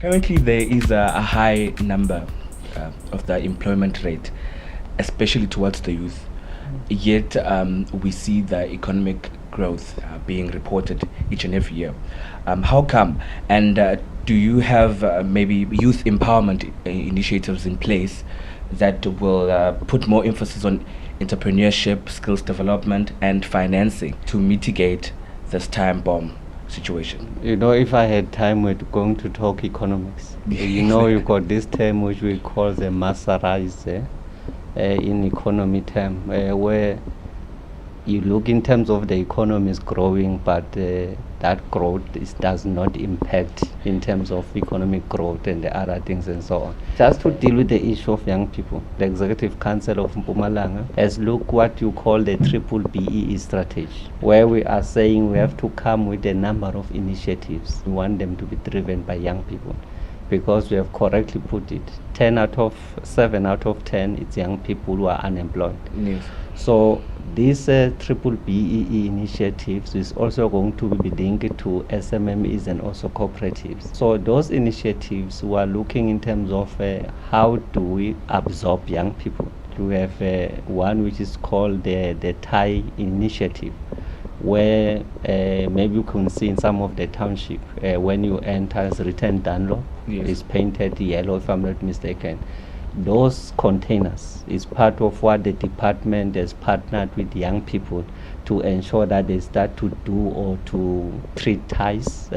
Currently, there is a high number of the employment rate, especially towards the youth. Yet, we see the economic growth being reported each and every year. How come? And do you have maybe youth empowerment initiatives in place that will put more emphasis on entrepreneurship, skills development, and financing to mitigate this time bomb situation? You know, if I had time, we're going to talk economics. You know, you've got this term which we call the masserize in economy term, where you look in terms of the economy is growing, but that growth does not impact in terms of economic growth and the other things and so on. Just to deal with the issue of young people, the Executive Council of Mpumalanga has looked what you call the triple BEE strategy, where we are saying we have to come with a number of initiatives. We want them to be driven by young people, because we have correctly put it, 7 out of 10, it's young people who are unemployed. Yes. So these triple BEE initiatives is also going to be linked to SMMEs and also cooperatives. So those initiatives we are looking in terms of how do we absorb young people. We have one which is called the Thai initiative, where maybe you can see in some of the township when you enter, it's written Dunlop, Yes. it's painted yellow if I'm not mistaken. Those containers is part of what the department has partnered with young people to ensure that they start to do or to treat ties,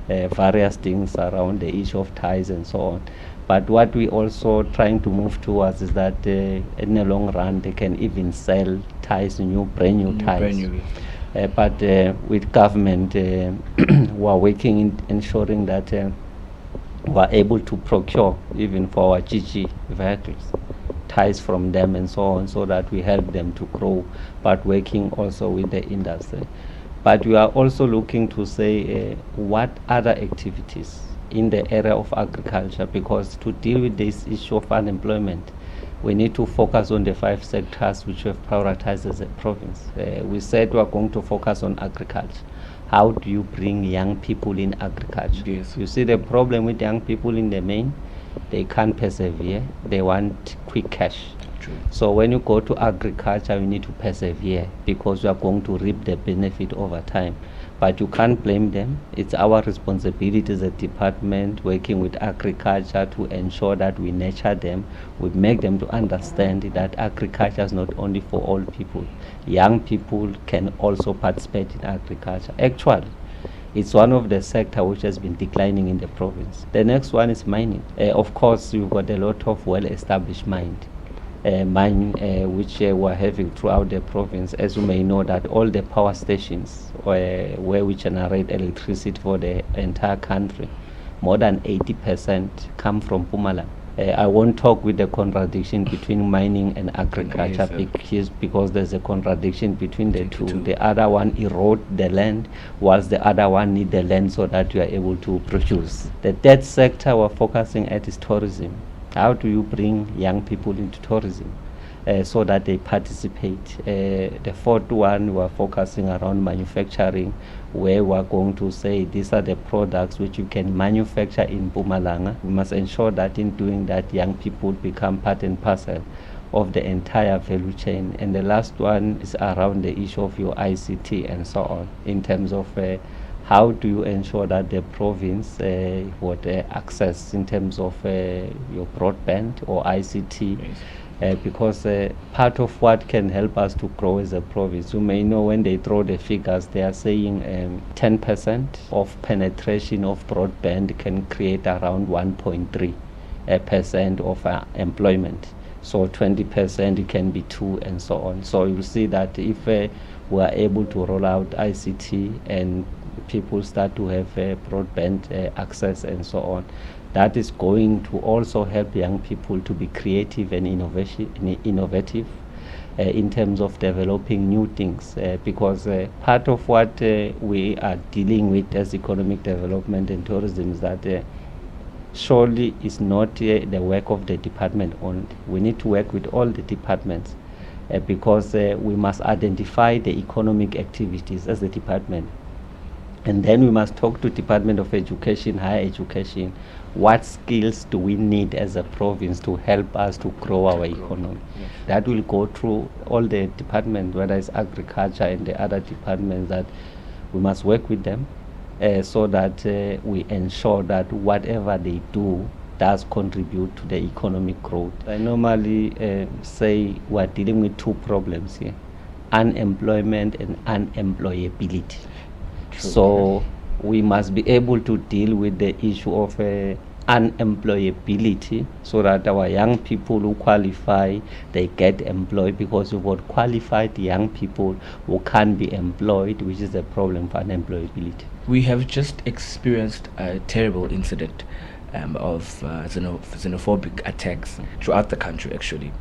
various things around the issue of ties and so on. But what we also trying to move towards is that in the long run they can even sell ties, brand new ties. Brand new, yes. But with government, we are working in ensuring that we are able to procure even for our GG vehicles ties from them and so on, so that we help them to grow, but working also with the industry. But we are also looking to say what other activities in the area of agriculture, because to deal with this issue of unemployment, we need to focus on the 5 sectors which we have prioritized as a province. We said we are going to focus on agriculture. How do you bring young people in agriculture? Yes. You see the problem with young people in the main, they can't persevere, they want quick cash. True. So when you go to agriculture, you need to persevere, because you are going to reap the benefit over time. But you can't blame them. It's our responsibility as a department working with agriculture to ensure that we nurture them, we make them to understand that agriculture is not only for old people. Young people can also participate in agriculture. Actually, it's one of the sectors which has been declining in the province. The next one is mining. Of course, you've got a lot of well-established mining which we're having throughout the province. As you may know, that all the power stations where we generate electricity for the entire country, more than 80% come from Mpumalanga. I won't talk with the contradiction between mining and agriculture, because there's a contradiction between the two. The other one erode the land, whilst the other one need the land so that you are able to produce. The third sector we're focusing at is tourism. How do you bring young people into tourism so that they participate? The fourth one, we're focusing around manufacturing, where we're going to say these are the products which you can manufacture in Mpumalanga. We must ensure that in doing that, young people become part and parcel of the entire value chain. And the last one is around the issue of your ICT and so on, in terms of how do you ensure that the province would access in terms of your broadband or ICT? Yes. Because part of what can help us to grow as a province, you may know when they throw the figures, they are saying 10% of penetration of broadband can create around 1.3% of employment. So 20% it can be 2 and so on. So you see that if we are able to roll out ICT and people start to have broadband access and so on, that is going to also help young people to be creative and innovative in terms of developing new things, because part of what we are dealing with as economic development and tourism is that surely is not the work of the department only. We need to work with all the departments because we must identify the economic activities as a department. And then we must talk to Department of Education, Higher Education. What skills do we need as a province to help us to grow our economy? Yes. That will go through all the departments, whether it's agriculture and the other departments, that we must work with them so that we ensure that whatever they do does contribute to the economic growth. I normally say we're dealing with two problems here: unemployment and unemployability. True. So we must be able to deal with the issue of unemployability, so that our young people who qualify, they get employed, because we've got qualified young people who can't be employed, which is a problem for unemployability. We have just experienced a terrible incident of xenophobic attacks throughout the country, actually,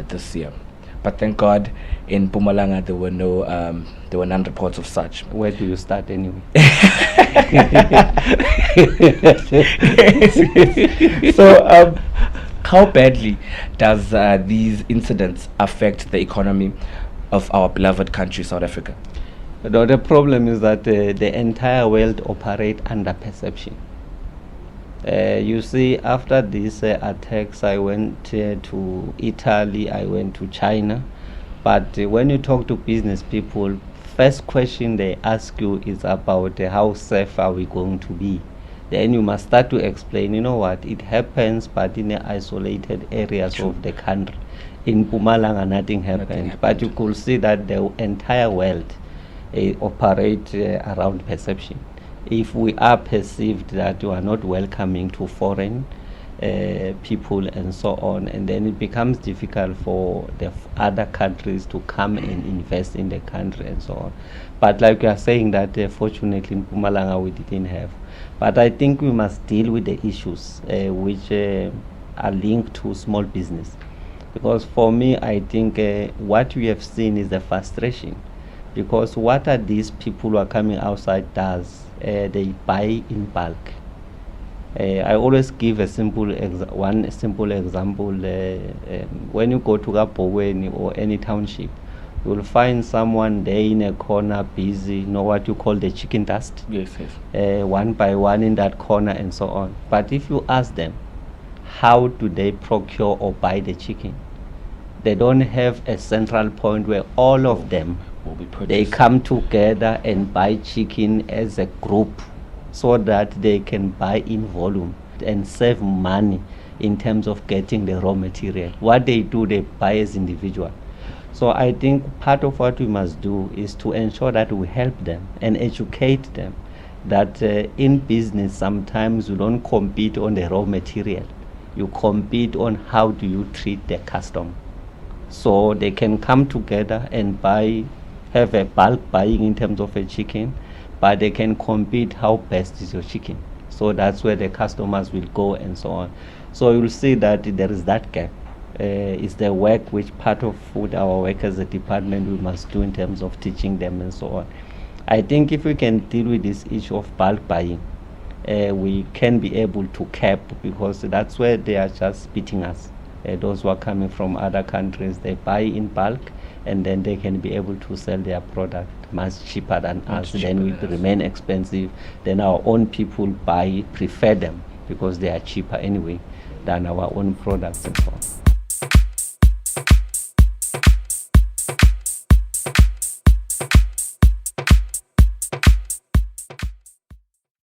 this year. But thank God, in Mpumalanga there were none reports of such. Where do you start anyway? So, how badly does these incidents affect the economy of our beloved country, South Africa? The problem is that the entire world operates under perception. You see, after these attacks, I went to Italy, I went to China. But when you talk to business people, first question they ask you is about how safe are we going to be. Then you must start to explain, you know what, it happens, but in the isolated areas True. of the country. In Mpumalanga, nothing happened. But you could see that the entire world operates around perception. If we are perceived that we are not welcoming to foreign people and so on, and then it becomes difficult for the other countries to come and invest in the country and so on. But like you are saying that fortunately in Mpumalanga we didn't have. But I think we must deal with the issues which are linked to small business. Because for me, I think what we have seen is the frustration. Because what are these people who are coming outside does? They buy in bulk. I always give one simple example. When you go to kholwane or any township, you will find someone there in a corner busy, what you call the chicken dust. Yes, yes. One by one in that corner and so on. But if you ask them, how do they procure or buy the chicken? They don't have a central point where all of them they come together and buy chicken as a group, so that they can buy in volume and save money in terms of getting the raw material. What they do, they buy as individual. So I think part of what we must do is to ensure that we help them and educate them that in business sometimes you don't compete on the raw material, you compete on how do you treat the customer. So they can come together and have a bulk buying in terms of a chicken, but they can compete how best is your chicken. So that's where the customers will go and so on. So you'll see that there is that gap. It's the work which part of with our work as a department we must do in terms of teaching them and so on. I think if we can deal with this issue of bulk buying, we can be able to cap, because that's where they are just beating us. Those who are coming from other countries, they buy in bulk, and then they can be able to sell their product much cheaper than us. Then we remain expensive. Then our own people prefer them, because they are cheaper anyway than our own products and so on.